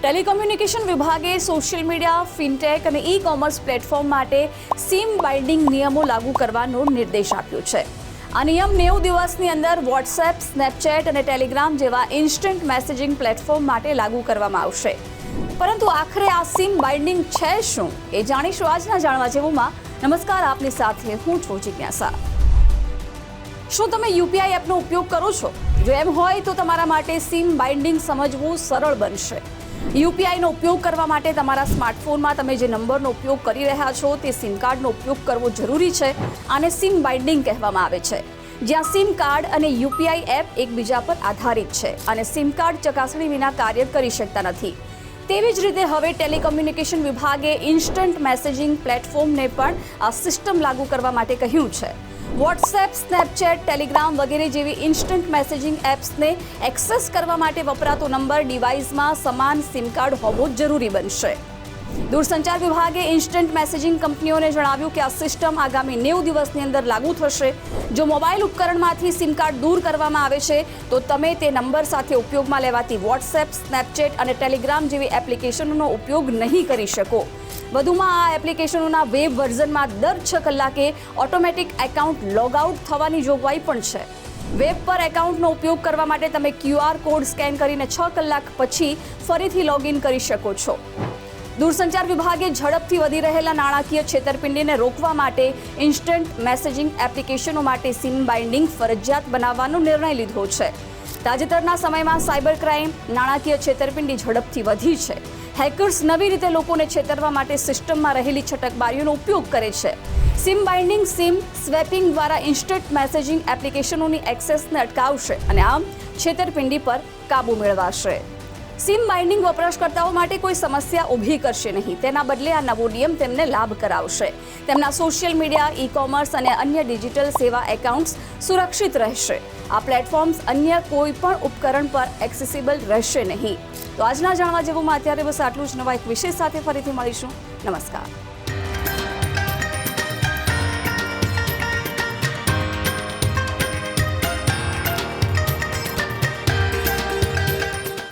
Telecommunication વિભાગે social media, fintech અને e commerce platform માટે સિમ બાઇન્ડિંગ નિયમો લાગુ કરવાનો નિર્દેશ આપ્યો છે. આ નિયમ 90 દિવસની અંદર વોટ્સએપ, સ્નેપચેટ અને ટેલિગ્રામ જેવા ઇન્સ્ટન્ટ મેસેજિંગ પ્લેટફોર્મ માટે લાગુ કરવામાં આવશે. પરંતુ આખરે આ સિમ બાઇન્ડિંગ છે શું એ જાણીશું આજના જાણવા જેવુંમાં. નમસ્કાર, આપની સાથે હું છું જિજ્ઞાસા. શું તમે યુપીઆઈ એપનો ઉપયોગ કરો છો? જો એમ હોય તો તમારા માટે સિમ બાઇન્ડિંગ સમજવું સરળ બનશે. યુપીઆઈનો ઉપયોગ કરવા માટે તમારા સ્માર્ટફોનમાં તમે જે નંબરનો ઉપયોગ કરી રહ્યા છો તે સિમ કાર્ડનો ઉપયોગ કરવો જરૂરી છે. આને સિમ બાઇન્ડિંગ કહેવામાં આવે છે, જ્યાં સિમ કાર્ડ અને યુપીઆઈ એપ એકબીજા પર આધારિત છે અને સિમ કાર્ડ ચકાસણી વિના કાર્ય કરી શકતા નથી. તેવી જ રીતે હવે ટેલિકોમ્યુનિકેશન વિભાગે ઇન્સ્ટન્ટ મેસેજિંગ પ્લેટફોર્મને પણ આ સિસ્ટમ લાગુ કરવા માટે કહ્યું છે. વોટ્સએપ, સ્નેપચેટ, ટેલિગ્રામ વગેરે જેવી ઇન્સ્ટન્ટ મેસેજિંગ એપ્સને એક્સેસ કરવા માટે વપરાતો નંબર ડિવાઇસમાં સમાન સિમ કાર્ડ હોવો જરૂરી બનશે. દૂરસંચાર વિભાગે ઇન્સ્ટન્ટ મેસેજિંગ કંપનીઓને જણાવ્યું કે આ સિસ્ટમ આગામી 90 દિવસની અંદર લાગુ થશે. જો મોબાઈલ ઉપકરણમાંથી સિમ કાર્ડ દૂર કરવામાં આવે છે તો તમે તે નંબર સાથે ઉપયોગમાં લેવાતી વોટ્સએપ, સ્નેપચેટ અને ટેલિગ્રામ જેવી એપ્લિકેશનોનો ઉપયોગ નહીં કરી શકો. વધુમાં આ એપ્લિકેશનોના વેબ વર્ઝનમાં દર 6 કલાકે ઓટોમેટિક એકાઉન્ટ લોગઆઉટ થવાની જોગવાઈ પણ છે. વેબ પર એકાઉન્ટનો ઉપયોગ કરવા માટે તમે QR કોડ સ્કેન કરીને 6 કલાક પછી ફરીથી લોગિન કરી શકો છો. દૂરસંચાર વિભાગે ઝડપથી વધી રહેલા નાણાકીય છેતરપિંડીને રોકવા માટે ઇન્સ્ટન્ટ મેસેજિંગ એપ્લિકેશનો માટે સિમ બાઇન્ડિંગ ફરજિયાત બનાવવાનો નિર્ણય લીધો છે. તાજેતરના સમયમાં સાયબર ક્રાઇમ, નાણાકીય છેતરપિંડી ઝડપથી વધી છે. હેકર્સ નવી રીતે લોકોને છેતરવા માટે સિસ્ટમમાં રહેલી છટકબારીઓનો ઉપયોગ કરે છે. સિમ બાઇન્ડિંગ સિમ સ્વેપિંગ દ્વારા ઇન્સ્ટન્ટ મેસેજિંગ એપ્લિકેશનોની એક્સેસને અટકાવશે અને આમ છેતરપિંડી પર કાબૂ મેળવાશે. સિમ બાઇન્ડિંગ વપરાશકર્તાઓ માટે કોઈ સમસ્યા ઊભી કરશે નહીં. તેના બદલે આ નવો નિયમ તેમને લાભ કરાવશે. તેમના સોશિયલ મીડિયા, ઈ કોમર્સ અને અન્ય ડિજિટલ સેવા એકાઉન્ટ્સ સુરક્ષિત રહેશે. આ પ્લેટફોર્મ્સ અન્ય કોઈ પણ ઉપકરણ પર એક્સેસિબલ રહેશે નહીં. તો આજના જાણવા જેવુંમાં અત્યારે બસ આટલું જ. નવા એક વિષય સાથે ફરીથી મળીશું. નમસ્કાર.